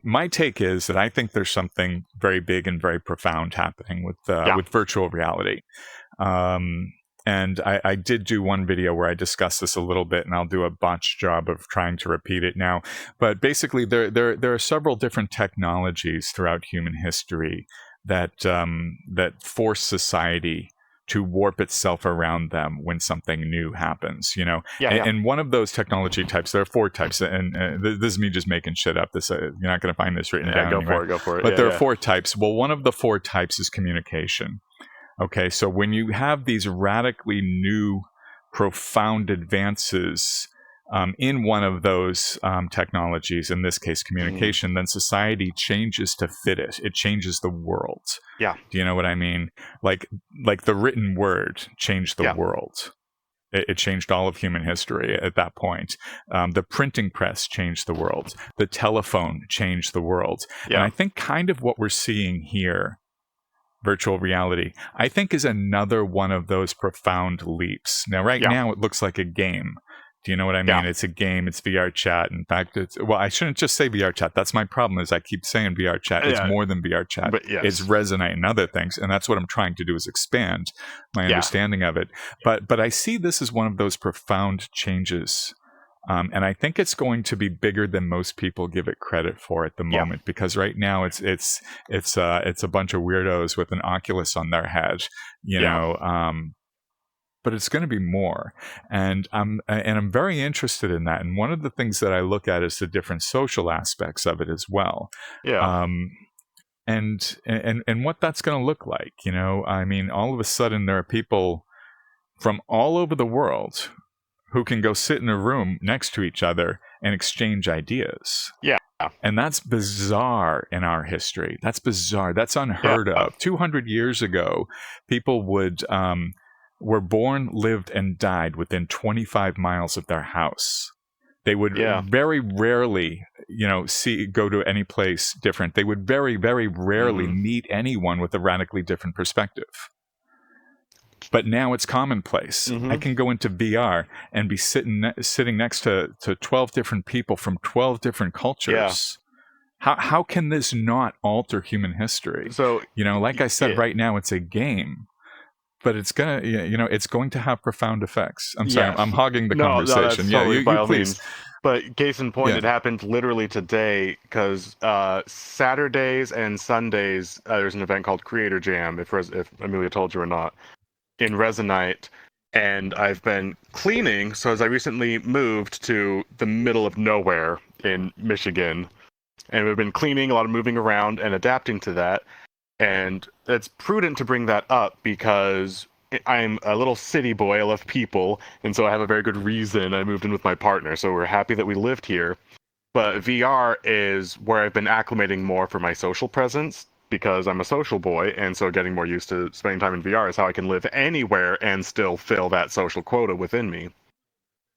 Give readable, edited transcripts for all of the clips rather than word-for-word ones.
my take is that I think there's something very big and very profound happening with virtual reality. And I did do one video where I discussed this a little bit, and I'll do a botched job of trying to repeat it now. But basically, there are several different technologies throughout human history that force society to warp itself around them when something new happens, And one of those technology types, there are 4 types, and this is me just making shit up. This you're not going to find this written down. Go for it. But there are 4 types. Well, one of the 4 types is communication. Okay, so when you have these radically new, profound advances in one of those technologies, in this case communication, then society changes to fit it. It changes the world. Yeah. Do you know what I mean? Like the written word changed the world. It changed all of human history at that point. The printing press changed the world. The telephone changed the world. Yeah. And I think kind of what we're seeing here, virtual reality, I think is another one of those profound leaps. Now, now it looks like a game. Do you know what I mean? It's a game. It's VR-Chat. In fact, I shouldn't just say VR-Chat. That's my problem, is I keep saying VR-Chat. It's more than VR-Chat. But yes. It's Resonite and other things. And that's what I'm trying to do, is expand my understanding of it. But I see this as one of those profound changes. And I think it's going to be bigger than most people give it credit for at the moment, because right now it's a bunch of weirdos with an Oculus on their head, but it's going to be more, and I'm very interested in that. And one of the things that I look at is the different social aspects of it as well. And what that's going to look like. I mean, all of a sudden there are people from all over the world who can go sit in a room next to each other and exchange ideas. Yeah. And that's bizarre in our history. That's bizarre. That's unheard of. 200 years ago, people were born, lived, and died within 25 miles of their house. They would very rarely, go to any place different. They would very, very rarely meet anyone with a radically different perspective. But now it's commonplace. I can go into VR and be sitting next to 12 different people from 12 different cultures. How can this not alter human history? So, like I said, right now it's a game, but it's going to have profound effects. I'm sorry, I'm hogging the conversation. No, that's totally, you please. But case in point, it happened literally today, because Saturdays and Sundays there's an event called Creator Jam, if Amelia told you or not, in Resonite, and I've been cleaning. So as I recently moved to the middle of nowhere in Michigan, and we've been cleaning, a lot of moving around and adapting to that, and it's prudent to bring that up because I'm a little city boy. I love people, and so I have a very good reason. I moved in with my partner, so we're happy that we lived here. But VR is where I've been acclimating more for my social presence, because I'm a social boy, and so getting more used to spending time in VR is how I can live anywhere and still fill that social quota within me.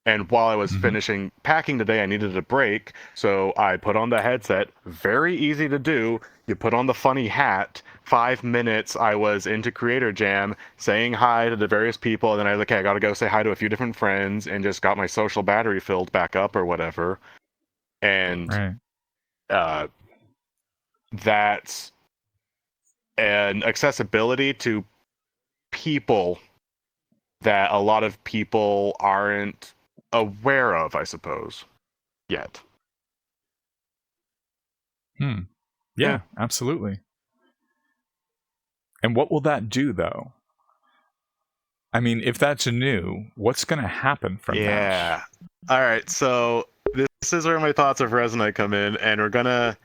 And while I was finishing packing today, I needed a break, so I put on the headset. Very easy to do. You put on the funny hat. 5 minutes, I was into Creator Jam, saying hi to the various people, and then I was like, okay, I gotta go say hi to a few different friends, and just got my social battery filled back up or whatever. And that's an accessibility to people that a lot of people aren't aware of, I suppose, yet. Yeah, absolutely. And what will that do, though? I mean, if that's new, what's going to happen from that? Yeah. All right, so this is where my thoughts of Resonite come in, and we're going to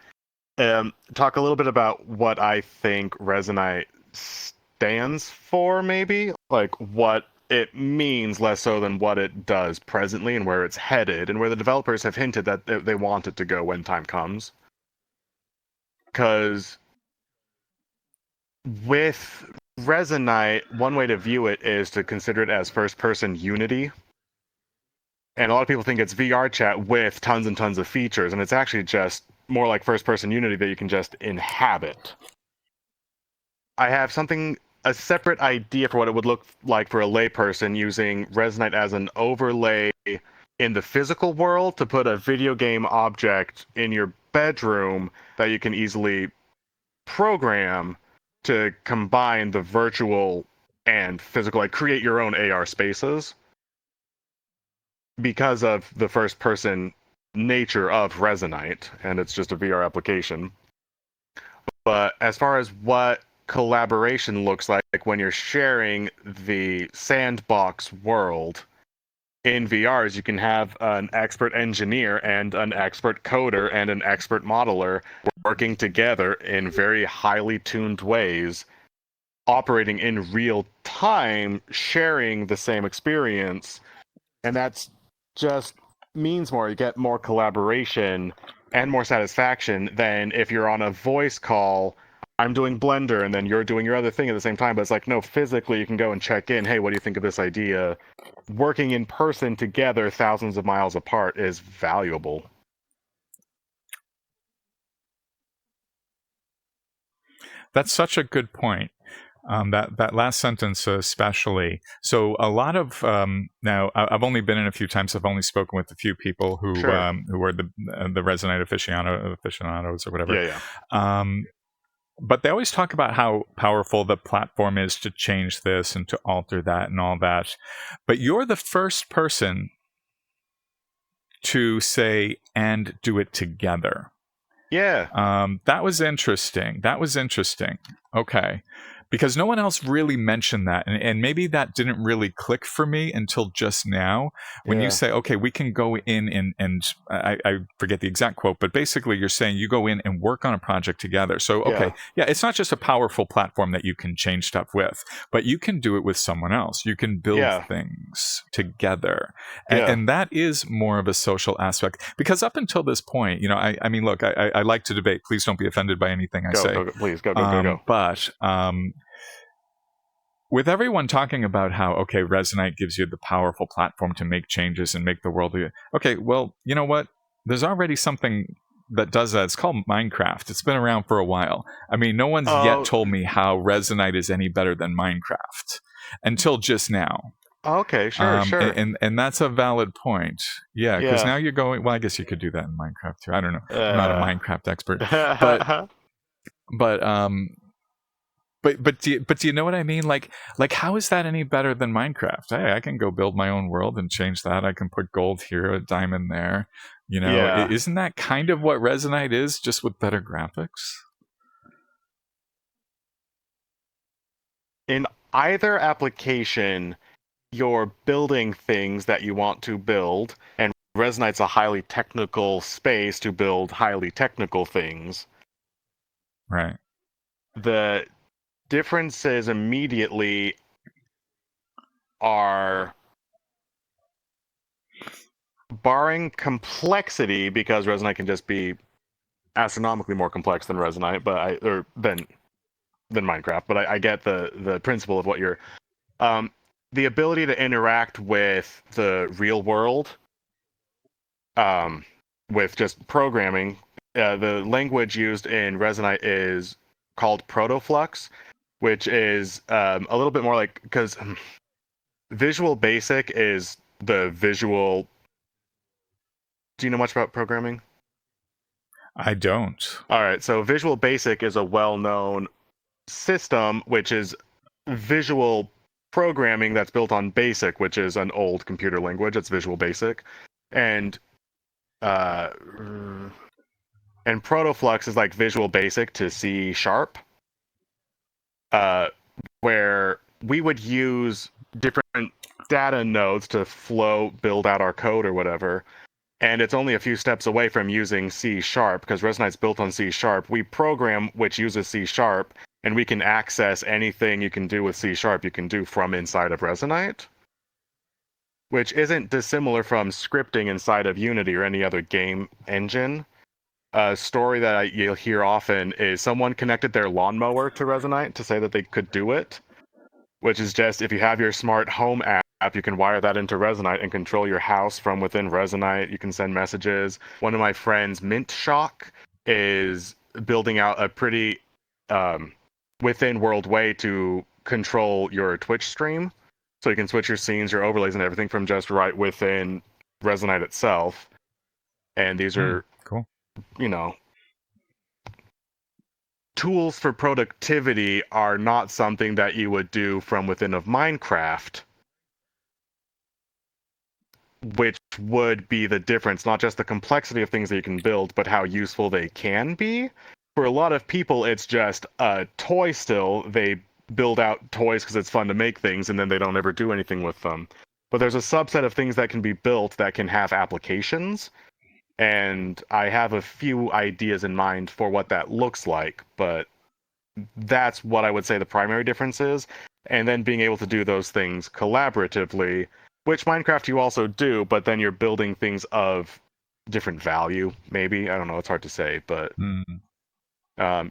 talk a little bit about what I think Resonite stands for, maybe, like what it means, less so than what it does presently and where it's headed, and where the developers have hinted that they want it to go when time comes. Because with Resonite, one way to view it is to consider it as first-person Unity. And a lot of people think it's VR-Chat with tons and tons of features, and it's actually just more like first-person Unity that you can just inhabit. I have a separate idea for what it would look like for a layperson using Resonite as an overlay in the physical world to put a video game object in your bedroom that you can easily program to combine the virtual and physical, like create your own AR spaces because of the first person nature of Resonite, and it's just a VR application. But as far as what collaboration looks like when you're sharing the sandbox world in VRs, you can have an expert engineer and an expert coder and an expert modeler working together in very highly tuned ways, operating in real time, sharing the same experience. And that's just means more. You get more collaboration and more satisfaction than if you're on a voice call. I'm doing Blender and then you're doing your other thing at the same time. But it's like, no, physically you can go and check in. Hey, what do you think of this idea? Working in person together, thousands of miles apart, is valuable. That's such a good point. That last sentence especially. So a lot of now I've only been in a few times. I've only spoken with a few people who Sure. who are the Resonite aficionados or whatever. Yeah, yeah. But they always talk about how powerful the platform is to change this and to alter that and all that. But you're the first person to say and do it together. Yeah. That was interesting. Okay. Because no one else really mentioned that. And maybe that didn't really click for me until just now. When you say, okay, we can go in and I forget the exact quote, but basically you're saying you go in and work on a project together. So, okay, yeah, it's not just a powerful platform that you can change stuff with, but you can do it with someone else. You can build things together. And that is more of a social aspect. Because up until this point, you know, I mean, look, I like to debate. Please don't be offended by anything I say. Please, go. But with everyone talking about how, okay, Resonite gives you the powerful platform to make changes and make the world. Okay, well, you know what? There's already something that does that. It's called Minecraft. It's been around for a while. I mean, no one's yet told me how Resonite is any better than Minecraft until just now. Okay, sure. And that's a valid point. Yeah, because now you're going. Well, I guess you could do that in Minecraft too. I don't know. I'm not a Minecraft expert, but do you know what I mean? Like how is that any better than Minecraft? Hey, I can go build my own world and change that. I can put gold here, a diamond there. You know, isn't that kind of what Resonite is, just with better graphics? In either application, you're building things that you want to build, and Resonite's a highly technical space to build highly technical things. Right. The differences immediately are, barring complexity, because Resonite can just be astronomically more complex than Resonite, than Minecraft. But I get the principle of what you're. The ability to interact with the real world, with just programming. The language used in Resonite is called Protoflux, which is a little bit more like, because Visual Basic is the visual. Do you know much about programming? I don't. All right, so Visual Basic is a well-known system, which is visual programming that's built on BASIC, which is an old computer language. It's Visual Basic, and Protoflux is like Visual Basic to C#, where we would use different data nodes to build out our code or whatever. And it's only a few steps away from using C#, because Resonite's built on C#. We program which uses C#, and we can access anything you can do with C# you can do from inside of Resonite, which isn't dissimilar from scripting inside of Unity or any other game engine. A story that you'll hear often is someone connected their lawnmower to Resonite to say that they could do it, which is just, if you have your smart home app, you can wire that into Resonite and control your house from within Resonite. You can send messages. One of my friends, Mint Shock, is building out a pretty within world way to control your Twitch stream. So you can switch your scenes, your overlays, and everything from just right within Resonite itself. And these are, cool. You know, tools for productivity are not something that you would do from within of Minecraft, which would be the difference, not just the complexity of things that you can build, but how useful they can be. For a lot of people, it's just a toy still. They build out toys because it's fun to make things, and then they don't ever do anything with them. But there's a subset of things that can be built that can have applications, and I have a few ideas in mind for what that looks like, but that's what I would say the primary difference is. And then being able to do those things collaboratively, which Minecraft you also do, but then you're building things of different value, maybe. I don't know, it's hard to say, but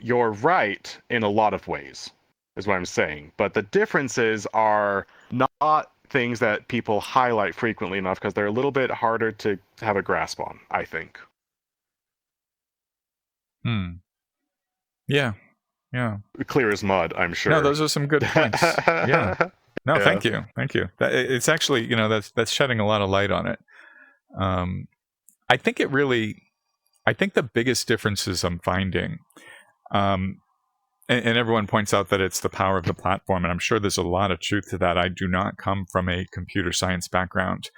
you're right in a lot of ways, is what I'm saying. But the differences are not things that people highlight frequently enough because they're a little bit harder to have a grasp on, I think. Yeah. Yeah. Clear as mud, I'm sure. No, those are some good points. Yeah. No, Yeah. thank you. Thank you. It's actually, that's shedding a lot of light on it. I think the biggest differences I'm finding, and everyone points out that it's the power of the platform, and I'm sure there's a lot of truth to that. I do not come from a computer science background.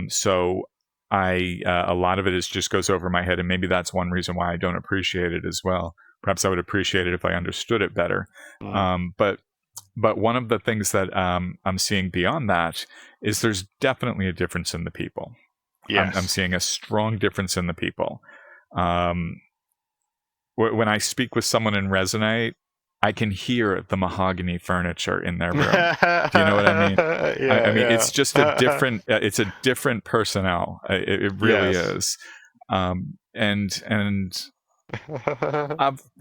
So a lot of it just goes over my head, and maybe that's one reason why I don't appreciate it as well. Perhaps I would appreciate it if I understood it better. But one of the things that I'm seeing beyond that is there's definitely a difference in the people. Yes. I'm seeing a strong difference in the people. When I speak with someone in Resonite, I can hear the mahogany furniture in their room. Do you know what I mean? I mean, it's just a different. It's a different personnel. It really is. And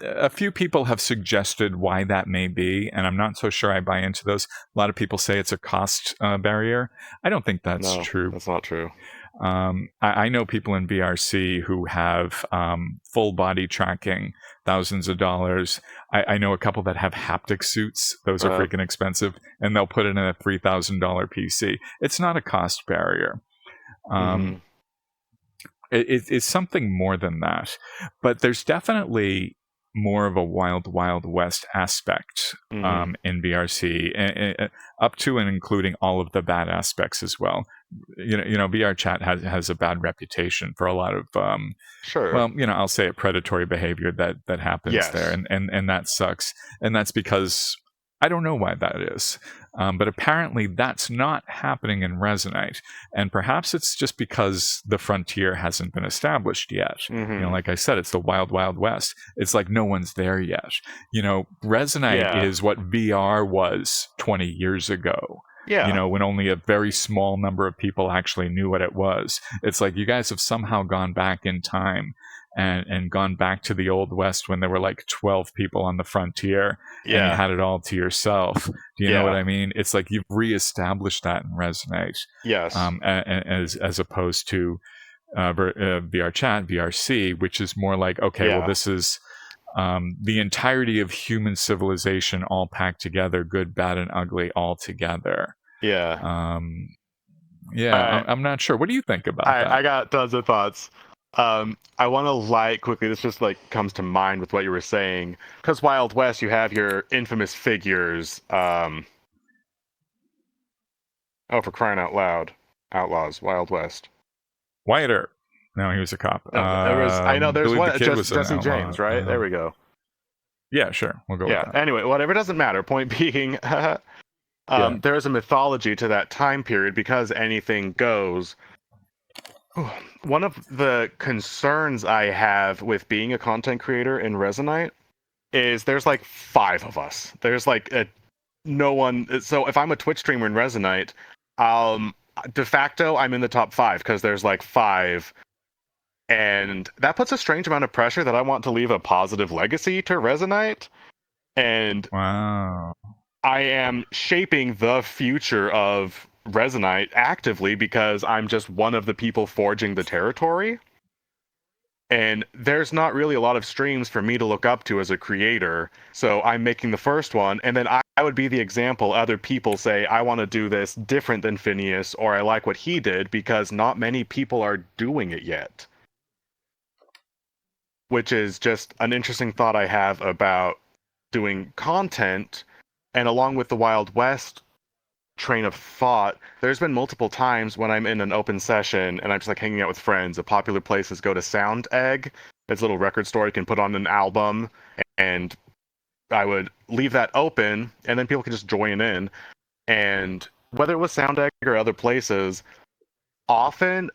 a few people have suggested why that may be, and I'm not so sure I buy into those. A lot of people say it's a cost barrier. I don't think that's true. That's not true. I know people in VRC who have full body tracking, thousands of dollars. I know a couple that have haptic suits. Those are freaking expensive, and they'll put it in a $3,000 PC. It's not a cost barrier. It's something more than that. But there's definitely more of a wild, wild west aspect in VRC, up to and including all of the bad aspects as well. VR-Chat has a bad reputation for a lot of well, I'll say it, predatory behavior that happens there, and that sucks. And that's because I don't know why that is. But apparently that's not happening in Resonite. And perhaps it's just because the frontier hasn't been established yet. Like I said, it's the wild, wild west. It's like no one's there yet. Resonite is what VR was 20 years ago. When only a very small number of people actually knew what it was. It's like you guys have somehow gone back in time and gone back to the old west when there were like 12 people on the frontier and you had it all to yourself. Do you know what I mean? It's like you've reestablished that in Resonate. As opposed to VR-Chat, VRC, which is more like, well, this is the entirety of human civilization all packed together, good, bad, and ugly all together. I'm not sure. What do you think about that? I got tons of thoughts. I want to light quickly. This just comes to mind with what you were saying. Because Wild West, you have your infamous figures. For crying out loud, Outlaws, Wild West. Wyatt Earp. No, he was a cop. I know there's one. Jesse James, right? There we go. Yeah, sure. We'll go with that. Anyway, whatever, doesn't matter. Point being, there is a mythology to that time period because anything goes. One of the concerns I have with being a content creator in Resonite is there's 5 of us. There's no one. So if I'm a Twitch streamer in Resonite, de facto I'm in the top 5 because there's 5. And that puts a strange amount of pressure that I want to leave a positive legacy to Resonite. And wow, I am shaping the future of Resonite actively because I'm just one of the people forging the territory. And there's not really a lot of streams for me to look up to as a creator. So I'm making the first one, and then I would be the example. Other people say, I want to do this different than Finneas, or I like what he did, because not many people are doing it yet. which is just an interesting thought I have about doing content. And along with the Wild West train of thought, there's been multiple times when I'm in an open session and I'm just like hanging out with friends. A popular place is go to Sound Egg. It's a little record store. You can put on an album, and I would leave that open, and then people can just join in. And whether it was Sound Egg or other places, often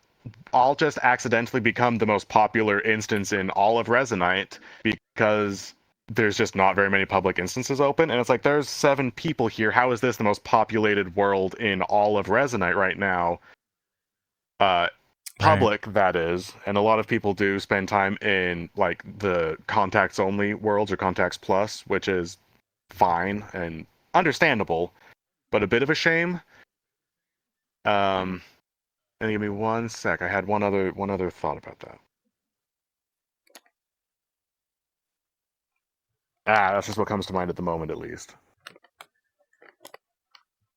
I'll just accidentally become the most popular instance in all of Resonite because there's just not very many public instances open. And it's like, there's 7 people here. How is this the most populated world in all of Resonite right now? Public, right. That is. And a lot of people do spend time in like the contacts only worlds or contacts plus, which is fine and understandable, but a bit of a shame. And give me one sec. I had one other thought about that. That's just what comes to mind at the moment, at least.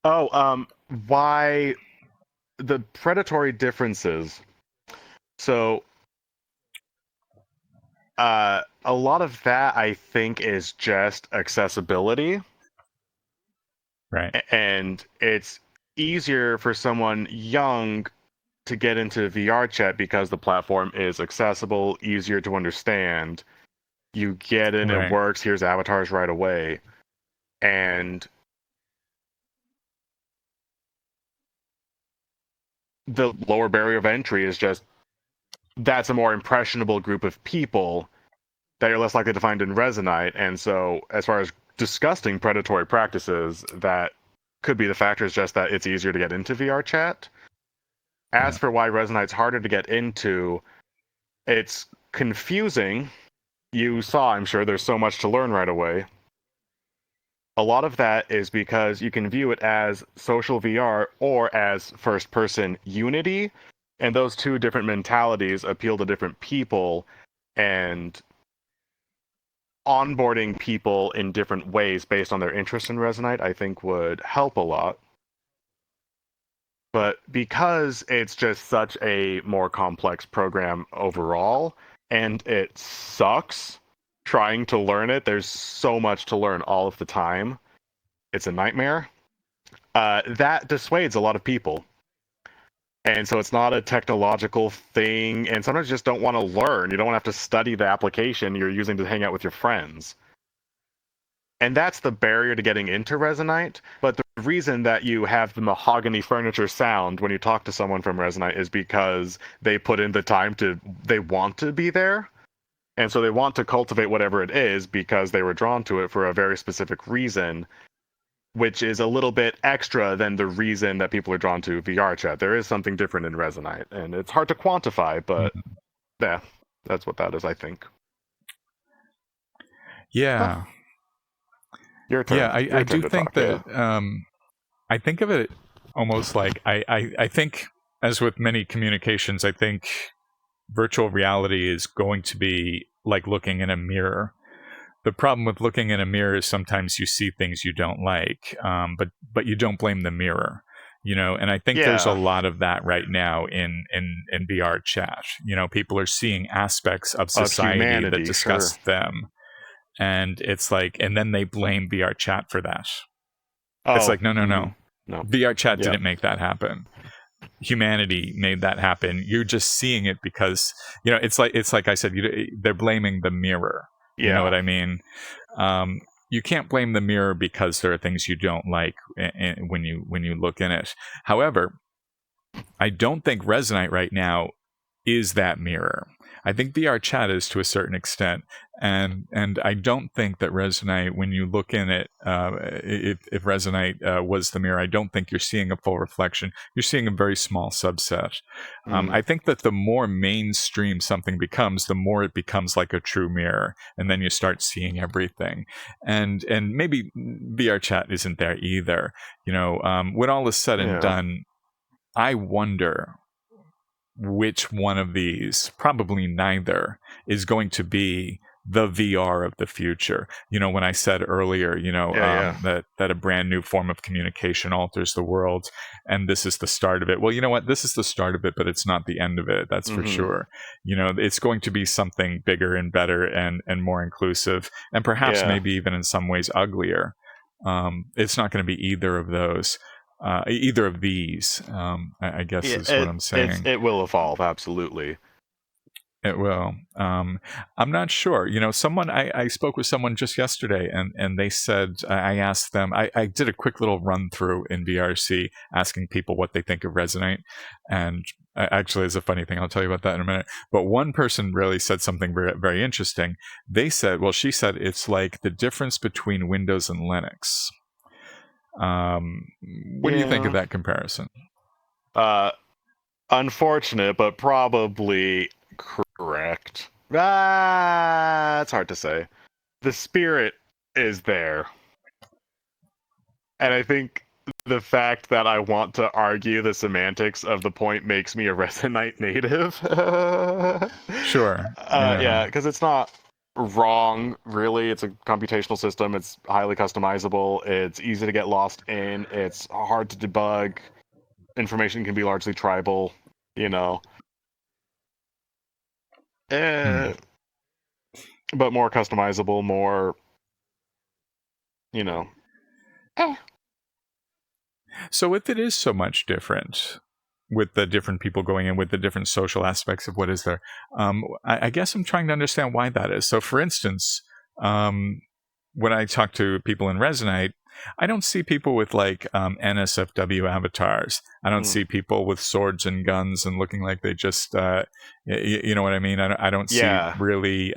Oh, why the predatory differences? So, a lot of that I think is just accessibility, right? And it's easier for someone young to get into VR-Chat because the platform is accessible, easier to understand. You get in, right. It works. Here's avatars right away, and the lower barrier of entry is just that's a more impressionable group of people that you're less likely to find in Resonite. And so, as far as disgusting predatory practices, that could be the factor is just that it's easier to get into VR-Chat. As for why Resonite's harder to get into, it's confusing. You saw, I'm sure, there's so much to learn right away. A lot of that is because you can view it as social VR or as first-person Unity, and those two different mentalities appeal to different people, and onboarding people in different ways based on their interest in Resonite, I think would help a lot. But because it's just such a more complex program overall, and it sucks trying to learn it, there's so much to learn all of the time. It's a nightmare. That dissuades a lot of people. And so it's not a technological thing, and sometimes you just don't want to learn. You don't have to study the application you're using to hang out with your friends. And that's the barrier to getting into Resonite. But the reason that you have the mahogany furniture sound when you talk to someone from Resonite is because they put in the time they want to be there. And so they want to cultivate whatever it is because they were drawn to it for a very specific reason, which is a little bit extra than the reason that people are drawn to VR-Chat. There is something different in Resonite, and it's hard to quantify, but yeah, that's what that is, I think. Yeah. Your turn. Yeah, I do think that I think of it almost like I think, as with many communications, I think virtual reality is going to be like looking in a mirror. The problem with looking in a mirror is sometimes you see things you don't like, but you don't blame the mirror, and I think there's a lot of that right now in VR-Chat. People are seeing aspects of society that disgust them, and it's like, and then they blame VR-Chat for that. It's like, no. VR-Chat didn't make that happen. Humanity made that happen. You're just seeing it because it's like I said, they're blaming the mirror. You know what I mean? You can't blame the mirror because there are things you don't like when you look in it. However, I don't think Resonite right now is that mirror. I think VR-Chat is to a certain extent, and I don't think that Resonite, when you look in it, if Resonite was the mirror, I don't think you're seeing a full reflection. You're seeing a very small subset. I think that the more mainstream something becomes, the more it becomes like a true mirror, and then you start seeing everything. And maybe VR-Chat isn't there either. When all is said and done, I wonder which one of these, probably neither, is going to be the VR of the future. When I said earlier, that a brand new form of communication alters the world, and this is the start of it. Well, you know what? This is the start of it, but it's not the end of it. That's for sure. It's going to be something bigger and better and more inclusive, and perhaps maybe even in some ways uglier. It's not going to be either of those. Either of these, I guess, is what I'm saying. It will evolve, absolutely. It will. I'm not sure. Someone I spoke with someone just yesterday, and they said, I asked them. I did a quick little run through in VRC, asking people what they think of Resonite, and actually, it's a funny thing. I'll tell you about that in a minute. But one person really said something very, very interesting. She said it's like the difference between Windows and Linux. What do you think of that comparison? Unfortunate, but probably correct. It's hard to say. The spirit is there. And I think the fact that I want to argue the semantics of the point makes me a Resonite native. Sure. Yeah, because it's not wrong, really. It's a computational system. It's highly customizable. It's easy to get lost in. It's hard to debug. Information can be largely tribal, but more customizable, more, So if it is so much different, with the different people going in, with the different social aspects of what is there, I guess I'm trying to understand why that is. So, for instance, when I talk to people in Resonite, I don't see people with like NSFW avatars. I don't see people with swords and guns and looking like they just, you know what I mean? I don't see really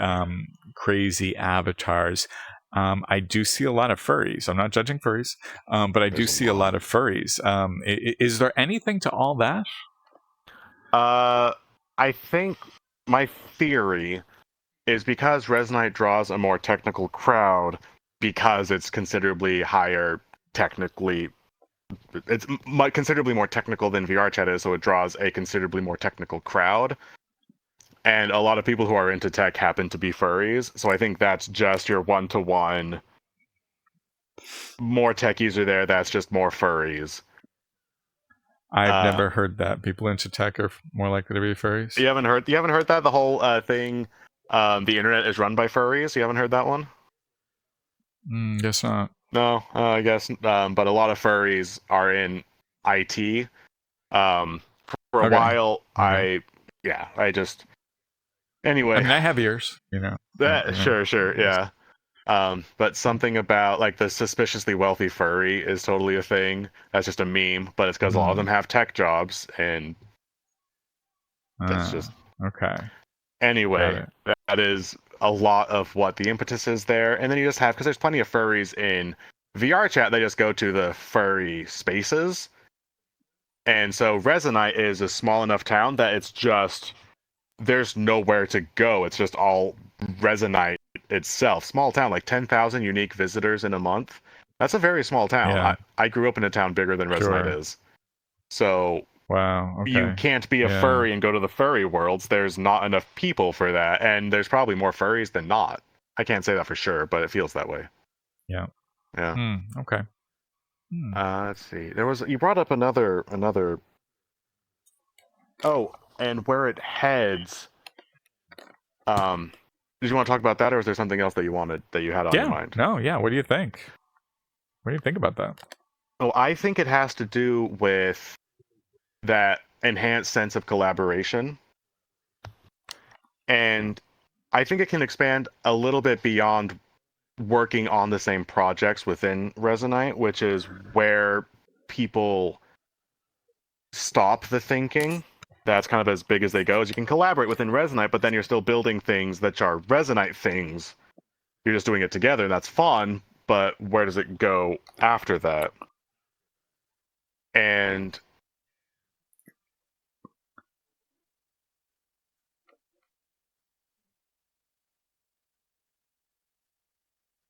crazy avatars. I do see a lot of furries. I'm not judging furries, but I do see a lot of furries. Is there anything to all that? I think my theory is because Resonite draws a more technical crowd, because it's considerably higher technically. It's considerably more technical than VR-Chat is, so it draws a considerably more technical crowd. And a lot of people who are into tech happen to be furries, so I think that's just your one-to-one. More techies are there, that's just more furries. I've never heard that. People into tech are more likely to be furries. You haven't heard that? The whole thing, the internet is run by furries? You haven't heard that one? Guess not. No, I guess. But a lot of furries are in IT. For a while, I just. Anyway. I mean, I have ears, Sure, yeah. But something about like the suspiciously wealthy furry is totally a thing. That's just a meme, but it's because a lot of them have tech jobs, and that's just okay. Anyway, that is a lot of what the impetus is there, and then you just have, because there's plenty of furries in VR-Chat, they just go to the furry spaces, and so Resonite is a small enough town that it's just there's nowhere to go. It's just all Resonite itself. Small town, like 10,000 unique visitors in a month. That's a very small town. Yeah. I grew up in a town bigger than Resonite is. So wow, okay. You can't be a furry and go to the furry worlds. There's not enough people for that, and there's probably more furries than not. I can't say that for sure, but it feels that way. Yeah. Okay. Let's see. You brought up another. Oh, and where it heads. Did you want to talk about that, or is there something else that you had on your mind? No, yeah. What do you think? What do you think about that? Oh, I think it has to do with that enhanced sense of collaboration. And I think it can expand a little bit beyond working on the same projects within Resonite, which is where people stop the thinking. That's kind of as big as they go. Is you can collaborate within Resonite, but then you're still building things that are Resonite things. You're just doing it together, and that's fun, but where does it go after that? And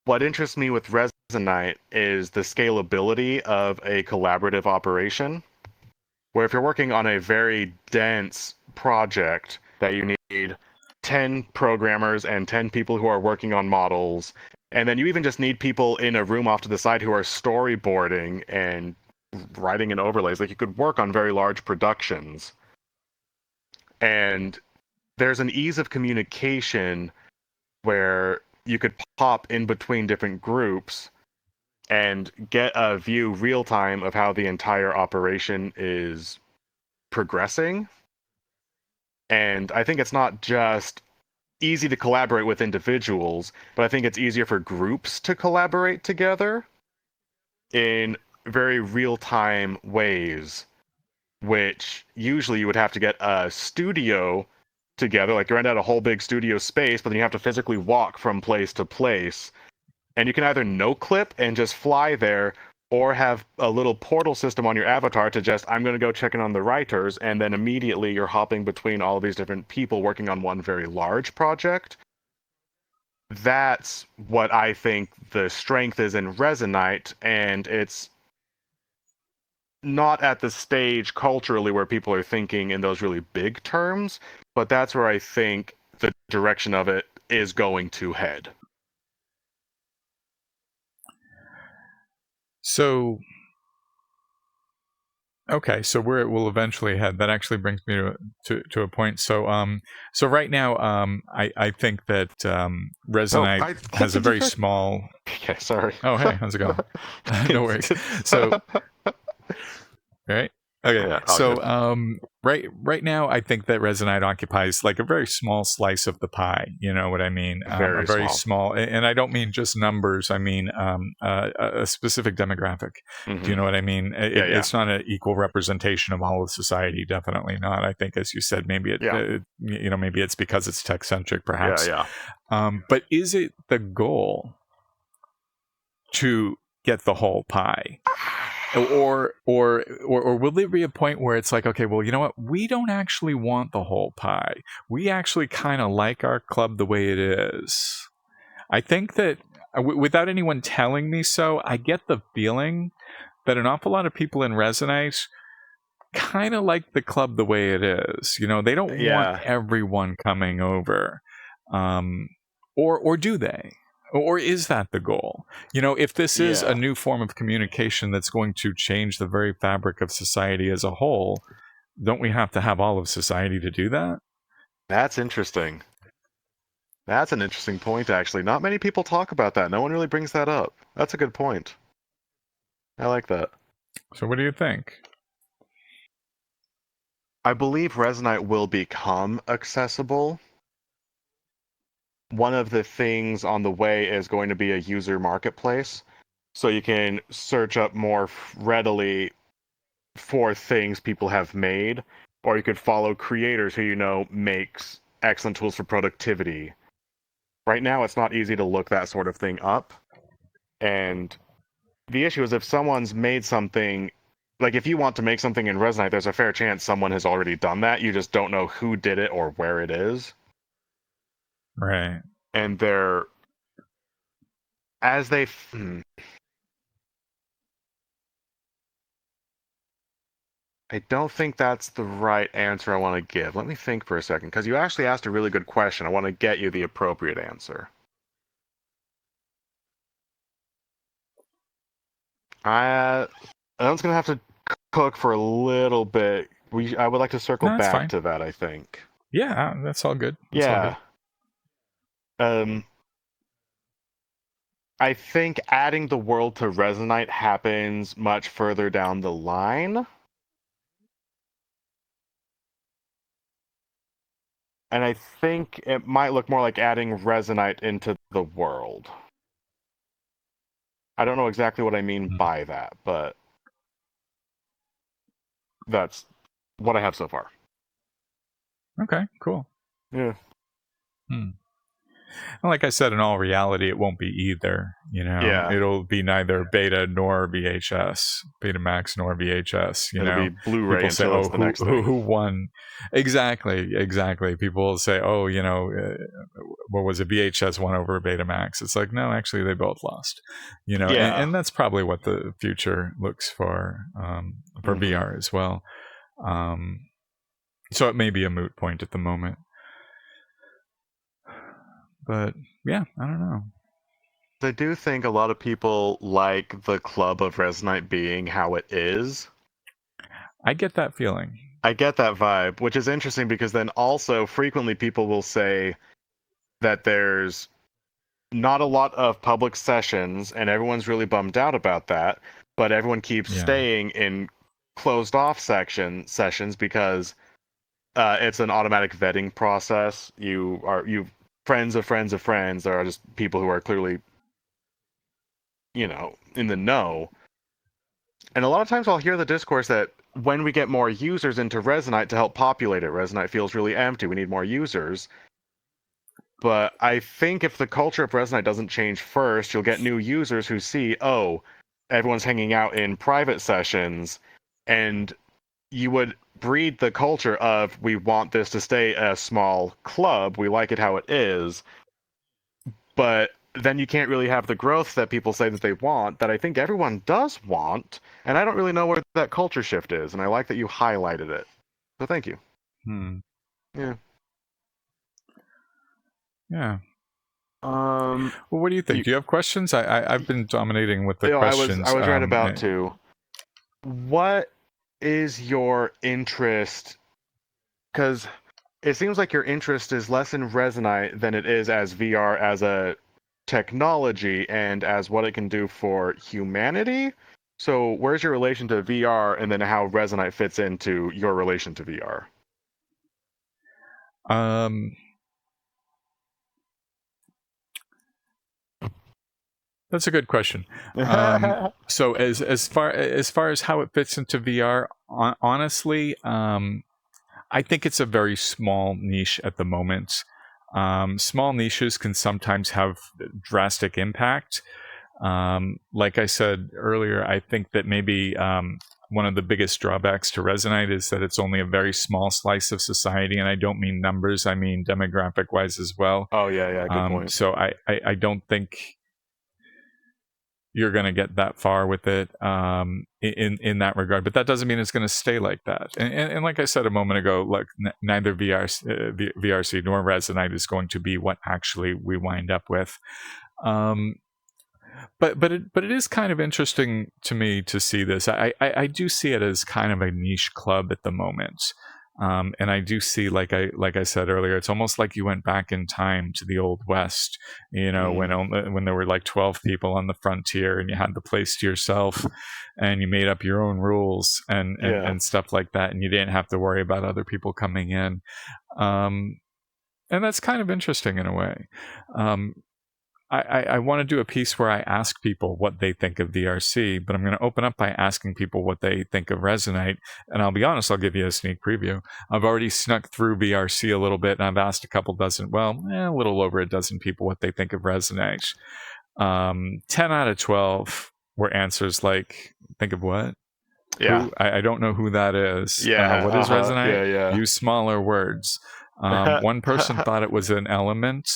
what interests me with Resonite is the scalability of a collaborative operation, where if you're working on a very dense project that you need 10 programmers and 10 people who are working on models. And then you even just need people in a room off to the side who are storyboarding and writing in overlays. Like, you could work on very large productions. And there's an ease of communication where you could pop in between different groups and get a view real time of how the entire operation is progressing. And I think it's not just easy to collaborate with individuals, but I think it's easier for groups to collaborate together in very real-time ways, which usually you would have to get a studio together, like you rent out a whole big studio space, but then you have to physically walk from place to place. And you can either no-clip and just fly there, or have a little portal system on your avatar to just, I'm going to go check in on the writers, and then immediately you're hopping between all these different people working on one very large project. That's what I think the strength is in Resonite, and it's not at the stage culturally where people are thinking in those really big terms, but that's where I think the direction of it is going to head. So, okay, so where it will eventually head, that actually brings me to a point. So right now, I think that Resonite has a very small. Okay, sorry. Oh, hey, how's it going? No worries. So, right. Okay, Yeah, so right now, I think that Resonite occupies like a very small slice of the pie. You know what I mean? Very a very small. and I don't mean just numbers. I mean a specific demographic. Mm-hmm. Do you know what I mean? Yeah. It's not an equal representation of all of society. Definitely not. I think, as you said, maybe maybe it's because it's tech centric, perhaps. Yeah. But is it the goal to get the whole pie? Or will there be a point where it's like, okay, well, you know what? We don't actually want the whole pie. We actually kind of like our club the way it is. I think that without anyone telling me so, I get the feeling that an awful lot of people in Resonite kind of like the club the way it is. You know, they don't want everyone coming over. Or do they? Or is that the goal? You know, if this is a new form of communication that's going to change the very fabric of society as a whole, don't we have to have all of society to do that? That's interesting. That's an interesting point, actually. Not many people talk about that. No one really brings that up. That's a good point. I like that. So what do you think? I believe Resonite will become accessible. One of the things on the way is going to be a user marketplace, so you can search up more readily for things people have made, or you could follow creators who you know makes excellent tools for productivity. Right now, it's not easy to look that sort of thing up, and the issue is if someone's made something, like if you want to make something in Resonite, there's a fair chance someone has already done that. You just don't know who did it or where it is. Right. And they're as they I don't think that's the right answer I want to give. Let me think for a second, because you actually asked a really good question. I want to get you the appropriate answer. I was gonna have to cook for a little bit. I would like to circle back to that, I think. Yeah, that's all good. That's all good. I think adding the world to Resonite happens much further down the line. And I think it might look more like adding Resonite into the world. I don't know exactly what I mean by that, but that's what I have so far. Okay, cool. Yeah. Like I said, in all reality, it won't be either. You know, it'll be neither beta nor VHS, Betamax nor VHS. It'll be Blu-ray people say, until it's the next thing. Who won? Exactly. People will say, oh, what was it? VHS won over Betamax. It's like, no, actually, they both lost. You know, and that's probably what the future looks for VR as well. So it may be a moot point at the moment. But yeah, I don't know. I do think a lot of people like the club of Resonite being how it is. I get that feeling. I get that vibe, which is interesting because then also frequently people will say that there's not a lot of public sessions and everyone's really bummed out about that, but everyone keeps Yeah. staying in closed off sessions because it's an automatic vetting process. You friends of friends of friends are just people who are clearly, in the know. And a lot of times I'll hear the discourse that when we get more users into Resonite to help populate it, Resonite feels really empty. We need more users. But I think if the culture of Resonite doesn't change first, you'll get new users who see, oh, everyone's hanging out in private sessions, and you would breed the culture of we want this to stay a small club. We like it how it is, but then you can't really have the growth that people say that they want, that I think everyone does want, and I don't really know where that culture shift is, and I like that you highlighted it. So thank you. Hmm. Yeah. Yeah. Um. Well, what do you think? You, Do you have questions? I've been dominating with the I questions. was right about to. What is your interest? Because it seems like your interest is less in Resonite than it is as VR as a technology and as what it can do for humanity. So, where's your relation to VR, and then how Resonite fits into your relation to VR? Um, that's a good question. So as far as how it fits into VR, honestly, I think it's a very small niche at the moment. Small niches can sometimes have drastic impact. Like I said earlier, I think that maybe one of the biggest drawbacks to Resonite is that it's only a very small slice of society, and I don't mean numbers; I mean demographic-wise as well. Oh yeah, good point. So I don't think you're going to get that far with it in that regard, but that doesn't mean it's going to stay like that. And like I said a moment ago, like neither VRC nor Resonite is going to be what actually we wind up with. But it is kind of interesting to me to see this. I do see it as kind of a niche club at the moment. And I do see, like I said earlier, it's almost like you went back in time to the old west. When there were like 12 people on the frontier, and you had the place to yourself, and you made up your own rules and stuff like that, and you didn't have to worry about other people coming in. And that's kind of interesting in a way. I want to do a piece where I ask people what they think of VRC, but I'm going to open up by asking people what they think of Resonite. And I'll be honest, I'll give you a sneak preview. I've already snuck through VRC a little bit, and I've asked a little over a dozen people what they think of Resonite. 10 out of 12 were answers like, think of what? Yeah. Who? I don't know who that is. Yeah. What is Resonite? Yeah. Use smaller words. One person thought it was an element.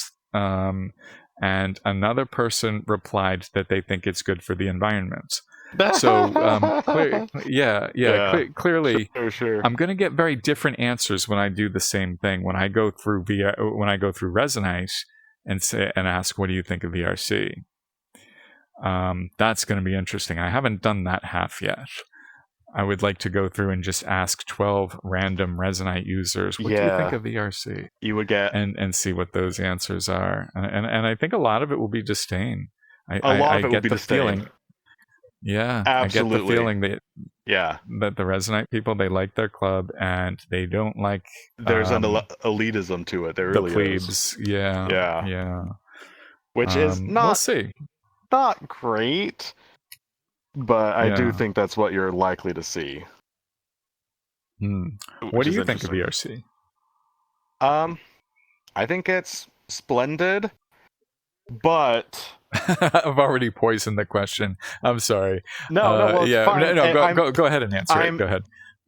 And another person replied that they think it's good for the environment. So clearly, Sure. I'm going to get very different answers when I do the same thing. When I go through Resonite and ask, what do you think of VRC? That's going to be interesting. I haven't done that half yet. I would like to go through and just ask 12 random Resonite users, what do you think of VRC? You would get and see what those answers are. And I think a lot of it will be disdain. I get the feeling. Yeah, absolutely. I get the feeling that that the Resonite people, they like their club and they don't like there's an elitism to it. There really plebes. is. Yeah. Which is we'll see. Not great, but I do think that's what you're likely to see. What do you think of VRC? I think it's splendid, but I've already poisoned the question. I'm sorry. No, Go ahead and answer it. Go ahead.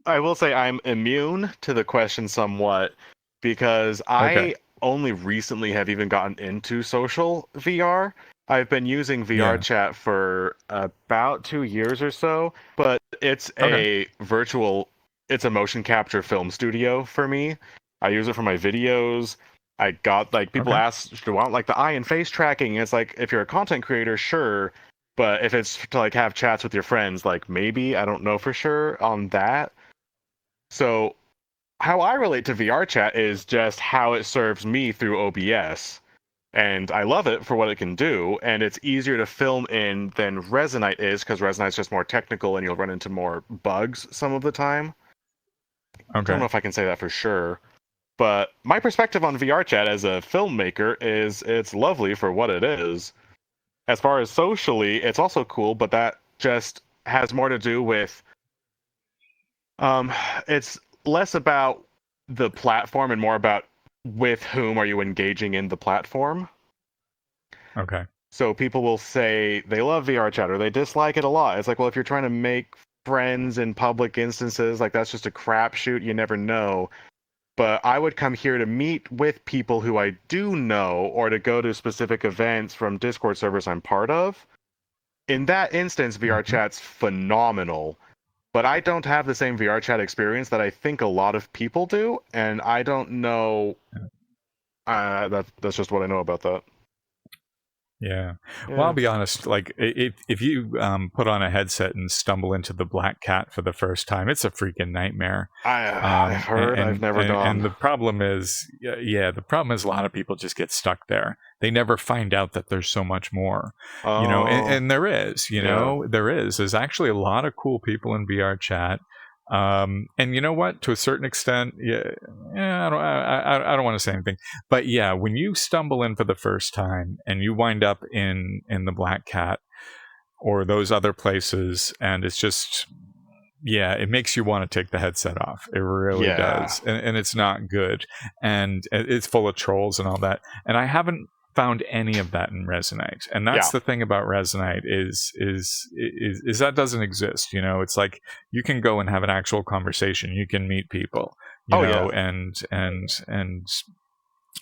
I will say I'm immune to the question somewhat because I only recently have even gotten into social VR. I've been using VR-Chat for about 2 years or so, but it's it's a motion capture film studio for me. I use it for my videos. I got like people Okay. ask, do you want like the eye and face tracking? And it's like if you're a content creator, sure, but if it's to like have chats with your friends, like maybe I don't know for sure on that. So how I relate to VR chat is just how it serves me through OBS. And I love it for what it can do, and it's easier to film in than Resonite is, because Resonite's just more technical and you'll run into more bugs some of the time. I don't Okay. know if I can say that for sure. But my perspective on VR chat as a filmmaker is it's lovely for what it is. As far as socially, it's also cool, but that just has more to do with um it's less about the platform and more about with whom are you engaging in the platform. Okay. So people will say they love VR chat or they dislike it a lot. It's like, well, if you're trying to make friends in public instances, like that's just a crapshoot. You never know. But I would come here to meet with people who I do know or to go to specific events from Discord servers I'm part of. In that instance, VR Hmm. chat's phenomenal. But I don't have the same VR chat experience that I think a lot of people do, and I don't know. That's just what I know about that. Yeah. Well, I'll Yeah, be honest. Like, if you put on a headset and stumble into the Black Cat for the first time, it's a freaking nightmare. I've heard. I've never And gone. the problem is, yeah, the problem is a lot of people just get stuck there. They never find out that there's so much more, Oh, and there is, yeah. there is. There's actually a lot of cool people in VR chat. And you know what? To a certain extent, yeah, I don't want to say anything, but yeah, when you stumble in for the first time and you wind up in the Black Cat or those other places, and it's just, yeah, it makes you want to take the headset off. It really Yeah. does, and it's not good, and it's full of trolls and all that. And I haven't found any of that in Resonite, and that's Yeah. the thing about Resonite is that doesn't exist. It's like you can go and have an actual conversation. You can meet people, Oh, yeah. and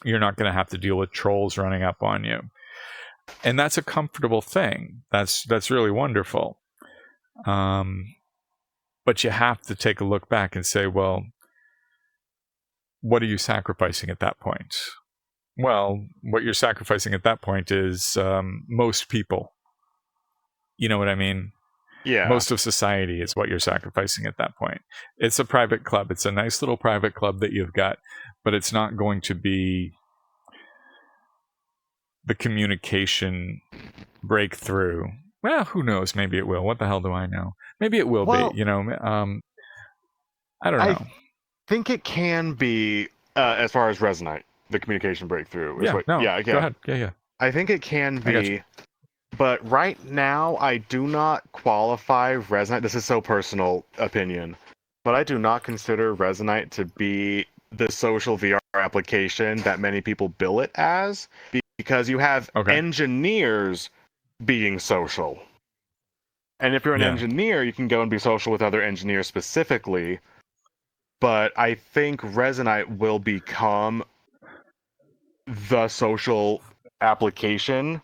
you're not going to have to deal with trolls running up on you, and that's a comfortable thing. That's really wonderful. Um, but you have to take a look back and say, well, what are you sacrificing at that point? Well, what you're sacrificing at that point is most people. You know what I mean? Yeah. Most of society is what you're sacrificing at that point. It's a private club. It's a nice little private club that you've got, but it's not going to be the communication breakthrough. Well, who knows? Maybe it will. What the hell do I know? Maybe it will be. Well, I don't I know. think it can be, as far as Resonite, the communication breakthrough is Yeah, what. no, Yeah, go yeah. ahead. Yeah, yeah. I think it can I got you. be, but right now I do not qualify Resonite. This is so personal opinion, but I do not consider Resonite to be the social VR application that many people bill it as, because you have Okay. engineers being social. And if you're an Yeah. engineer, you can go and be social with other engineers specifically. But I think Resonite will become the social application,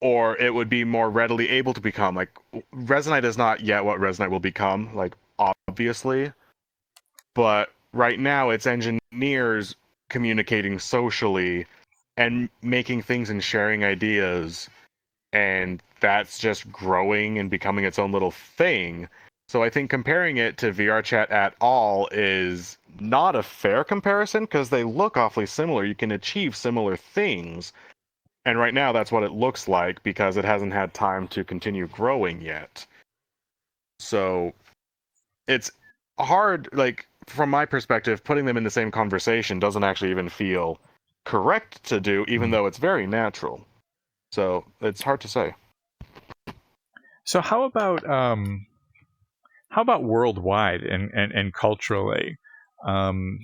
or it would be more readily able to become. Like, Resonite is not yet what Resonite will become, like, obviously. But right now, it's engineers communicating socially and making things and sharing ideas, and that's just growing and becoming its own little thing. So I think comparing it to VR chat at all is not a fair comparison, because they look awfully similar. You can achieve similar things. And right now that's what it looks like, because it hasn't had time to continue growing yet. So it's hard, like, from my perspective, putting them in the same conversation doesn't actually even feel correct to do, even Mm. though it's very natural. So it's hard to say. So how about worldwide and culturally? Um,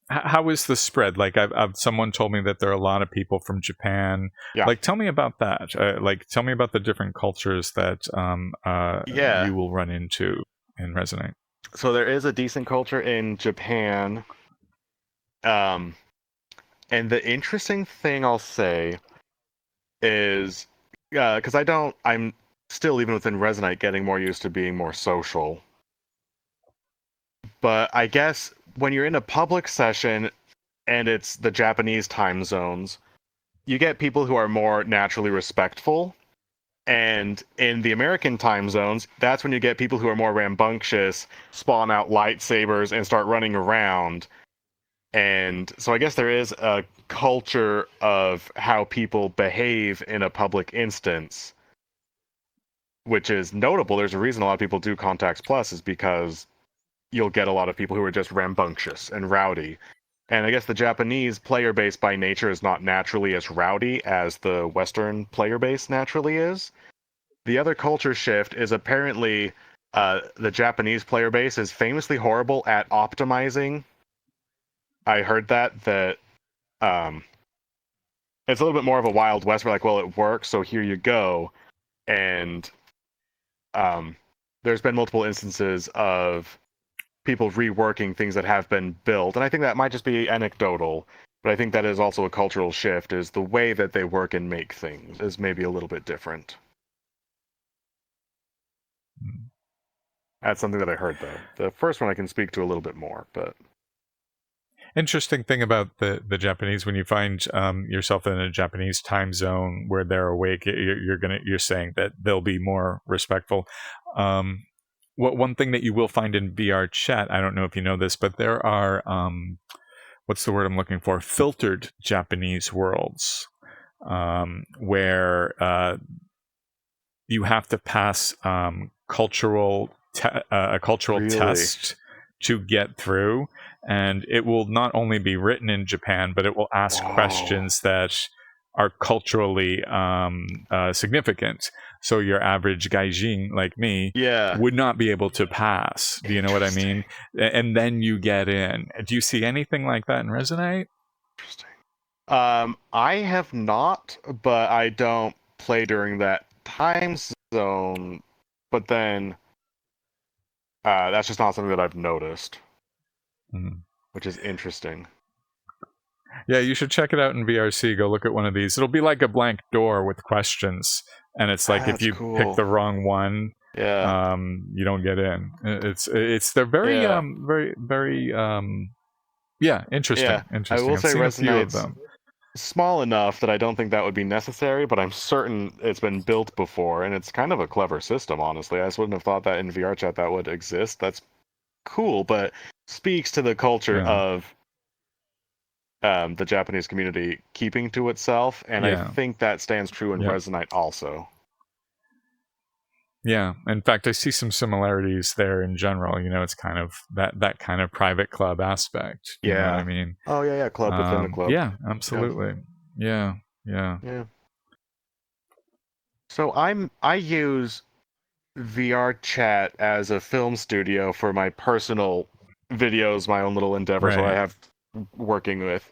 how is the spread? Like, someone told me that there are a lot of people from Japan. Yeah. Like, tell me about that. Like, tell me about the different cultures that Yeah. you will run into and resonate. So there is a decent culture in Japan. Um, and the interesting thing I'll say is, because I'm still, even within Resonite, getting more used to being more social. But I guess when you're in a public session and it's the Japanese time zones, you get people who are more naturally respectful. And in the American time zones, that's when you get people who are more rambunctious, spawn out lightsabers, and start running around. And so I guess there is a culture of how people behave in a public instance, which is notable. There's a reason a lot of people do Contacts Plus, is because you'll get a lot of people who are just rambunctious and rowdy. And I guess the Japanese player base by nature is not naturally as rowdy as the Western player base naturally is. The other culture shift is apparently the Japanese player base is famously horrible at optimizing. I heard that um, it's a little bit more of a Wild West. We're like, well, it works, so here you go. And there's been multiple instances of people reworking things that have been built, and I think that might just be anecdotal, but I think that is also a cultural shift. Is the way that they work and make things is maybe a little bit different. That's something that I heard, though. The first one I can speak to a little bit more, but Interesting thing about the Japanese, when you find yourself in a Japanese time zone where they're awake, you're saying that they'll be more respectful. One thing that you will find in VR chat, I don't know if you know this, but there are what's the word I'm looking for? Filtered Japanese worlds, where you have to pass a cultural really? test to get through, and it will not only be written in Japan, but it will ask questions that are culturally significant. So your average gaijin like me would not be able to pass. Do you know what I mean? And then you get in. Do you see anything like that in Resonite? Interesting. I have not, but I don't play during that time zone. But then that's just not something that I've noticed, which is interesting. Yeah, you should check it out in VRC. Go look at one of these. It'll be like a blank door with questions, and it's like if you pick the wrong one, you don't get in. They're very interesting. Yeah, interesting. I will say seen a few of Resonite's them. small enough that I don't think that would be necessary, but I'm certain it's been built before, and it's kind of a clever system, honestly. I just wouldn't have thought that in VR chat that would exist. That's cool, but speaks to the culture of the Japanese community keeping to itself, and I think that stands true in Resonite also. Yeah, in fact, I see some similarities there in general. You know, it's kind of that kind of private club aspect. You know what I mean? Oh yeah, club within a club. Yeah, absolutely. Yeah. So I use VR chat as a film studio for my personal videos, my own little endeavors that I have working with.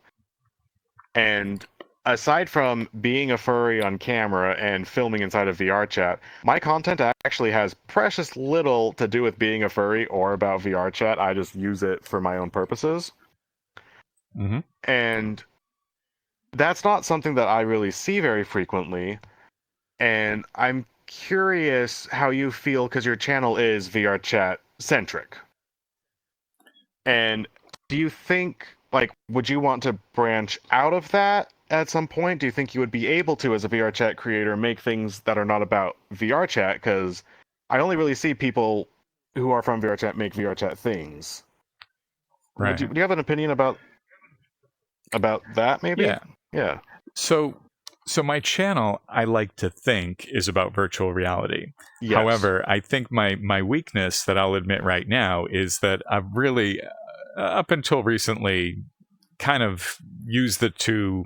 And aside from being a furry on camera and filming inside of VR chat, my content actually has precious little to do with being a furry or about VR chat. I just use it for my own purposes. And that's not something that I really see very frequently. And I'm curious how you feel, because your channel is VR chat centric. And do you think, like, would you want to branch out of that at some point? Do you think you would be able to, as a VR chat creator, make things that are not about VR chat? Because I only really see people who are from VR chat make VR chat things. Right. Do you have an opinion about that, maybe? Yeah. So my channel, I like to think, is about virtual reality. Yes. However, I think my weakness that I'll admit right now is that I've really, up until recently, kind of used the two,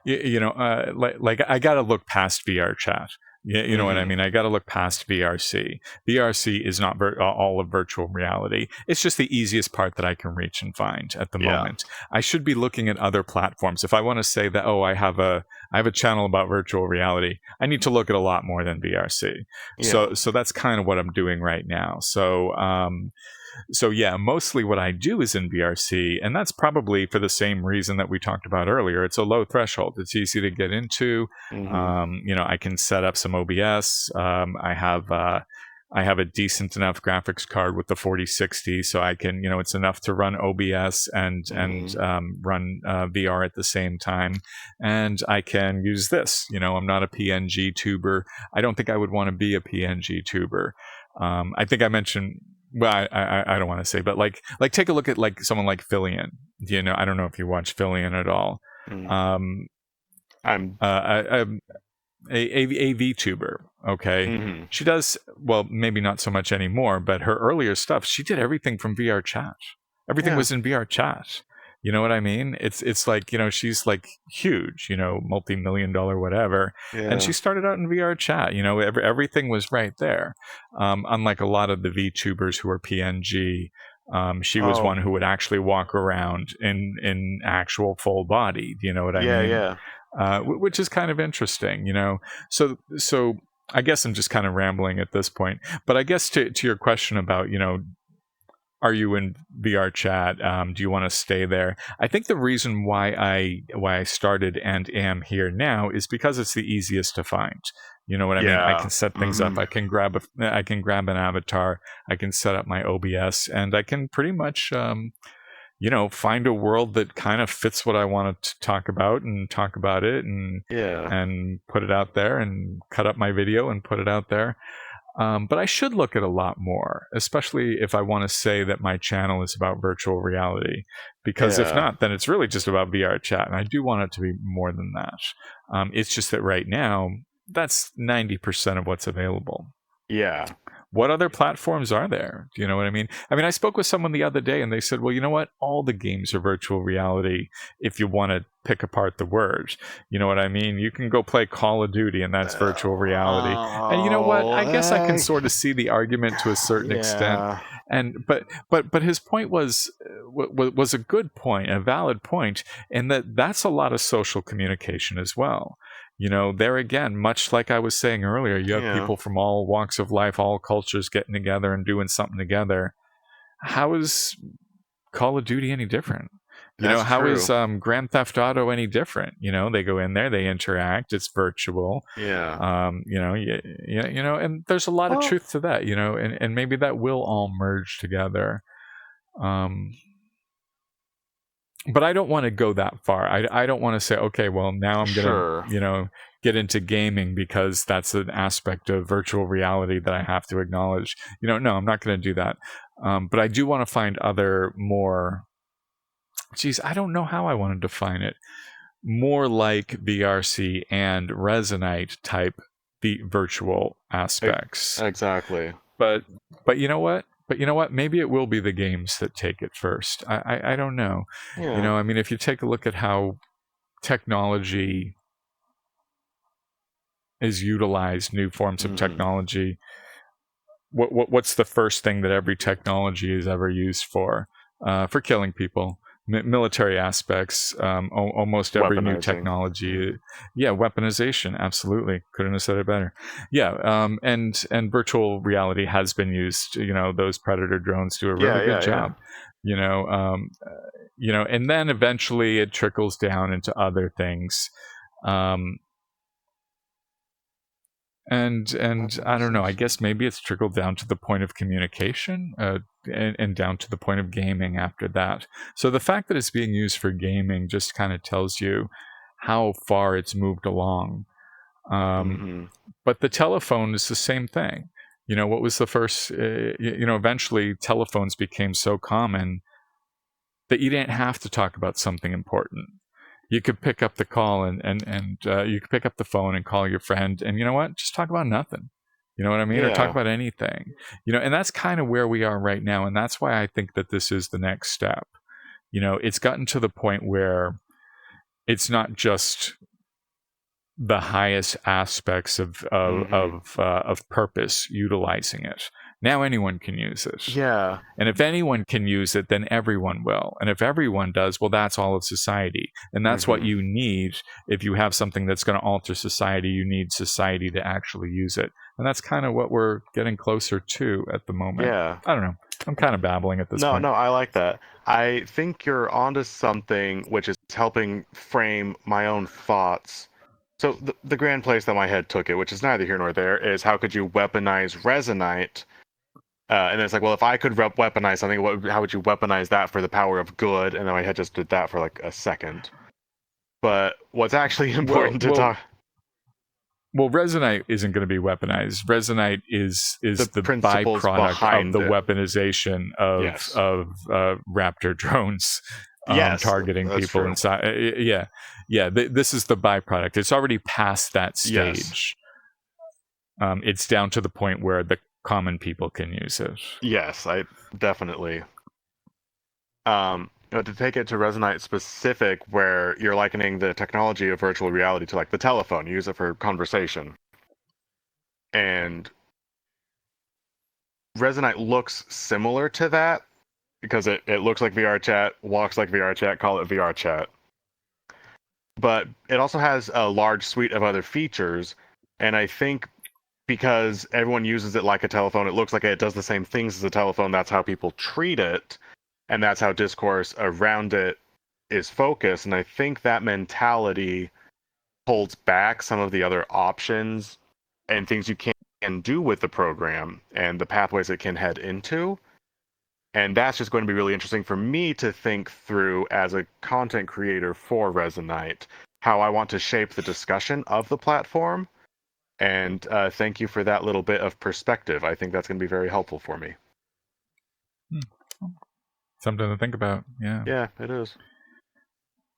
like I got to look past VR chat. You know what I mean? I got to look past VRC. VRC is not all of virtual reality. It's just the easiest part that I can reach and find at the moment. I should be looking at other platforms. If I want to say that, I have a channel about virtual reality, I need to look at a lot more than VRC. So that's kind of what I'm doing right now. So yeah, mostly what I do is in VRC, and that's probably for the same reason that we talked about earlier. It's a low threshold. It's easy to get into. I can set up some OBS. I have I have a decent enough graphics card with the 4060, so I can, it's enough to run OBS and run VR at the same time, and I can use this. I'm not a PNG tuber. I don't think I would want to be a PNG tuber. I think I mentioned. Well, I don't want to say, but like take a look at like someone like Fillion. I don't know if you watch Fillion at all. I'm a VTuber. Okay, she does well, maybe not so much anymore, but her earlier stuff, she did everything from VR-Chat. Everything was in VR-Chat. You know what I mean? It's like, she's like huge, multi-million-dollar whatever, and she started out in VR-Chat. Everything was right there. Unlike a lot of the VTubers who are PNG, she was one who would actually walk around in actual full body. Do you know what I mean? Yeah. Which is kind of interesting, So I guess I'm just kind of rambling at this point. But I guess to your question about, are you in VR-Chat? Do you want to stay there? I think the reason why I started and am here now is because it's the easiest to find. You know what I mean? I can set things up. I can grab an avatar. I can set up my OBS, and I can pretty much find a world that kind of fits what I want to talk about and talk about it and put it out there and cut up my video and put it out there. But I should look at a lot more, especially if I want to say that my channel is about virtual reality, because if not, then it's really just about VR-Chat. And I do want it to be more than that. It's just that right now, that's 90% of what's available. Yeah. What other platforms are there? Do you know what I mean? I spoke with someone the other day and they said, well, you know what? All the games are virtual reality if you want to pick apart the words. You know what I mean? You can go play Call of Duty and that's virtual reality. And you know what? I guess I can sort of see the argument to a certain extent. And but his point was a good point, a valid point, in that that's a lot of social communication as well. There again, much like I was saying earlier, you have people from all walks of life, all cultures getting together and doing something together. How is Call of Duty any different? How is Grand Theft Auto any different? They go in there, they interact, it's virtual. And there's a lot of truth to that, and maybe that will all merge together. But I don't want to go that far. I don't want to say, okay, well, now I'm going to, get into gaming because that's an aspect of virtual reality that I have to acknowledge. No, I'm not going to do that. But I do want to find other more, I don't know how I want to define it. More like VRC and Resonite type virtual aspects. Exactly. But you know what? Maybe it will be the games that take it first. I don't know. Yeah. If you take a look at how technology is utilized, new forms of technology, what's the first thing that every technology is ever used for? For killing people. Military aspects, almost every new technology. Weaponization, absolutely. Couldn't have said it better. And virtual reality has been used. Those Predator drones do a really good job. And then eventually it trickles down into other things. And I don't know, I guess maybe it's trickled down to the point of communication and down to the point of gaming after that. So the fact that it's being used for gaming just kind of tells you how far it's moved along. But the telephone is the same thing. What was the first, eventually telephones became so common that you didn't have to talk about something important. You could pick up the call and you could pick up the phone and call your friend, and you know what? Just talk about nothing. You know what I mean? Or talk about anything. And that's kind of where we are right now, and that's why I think that this is the next step. It's gotten to the point where it's not just the highest aspects of purpose utilizing it. Now anyone can use it. Yeah. And if anyone can use it, then everyone will. And if everyone does, well, that's all of society. And that's what you need. If you have something that's going to alter society, you need society to actually use it. And that's kind of what we're getting closer to at the moment. Yeah. I don't know. I'm kind of babbling at this point. No, I like that. I think you're onto something which is helping frame my own thoughts. So the grand place that my head took it, which is neither here nor there, is how could you weaponize Resonite? And then it's like, well, if I could weaponize something, how would you weaponize that for the power of good? And then my head just did that for like a second. But what's actually important to talk... Well, Resonite isn't going to be weaponized. Resonite is the byproduct of the weaponization of Raptor drones targeting people inside. This is the byproduct. It's already past that stage. Yes. It's down to the point where the common people can use it. Yes, I definitely. To take it to Resonite specific, where you're likening the technology of virtual reality to like the telephone, you use it for conversation. And Resonite looks similar to that because it looks like VR-Chat, walks like VR-Chat, call it VR-Chat. But it also has a large suite of other features, and I think because everyone uses it like a telephone, it looks like it does the same things as a telephone, that's how people treat it. And that's how discourse around it is focused. And I think that mentality holds back some of the other options and things you can do with the program and the pathways it can head into. And that's just going to be really interesting for me to think through as a content creator for Resonite, how I want to shape the discussion of the platform. And thank you for that little bit of perspective. I think that's going to be very helpful for me. Something to think about. Yeah. Yeah, it is.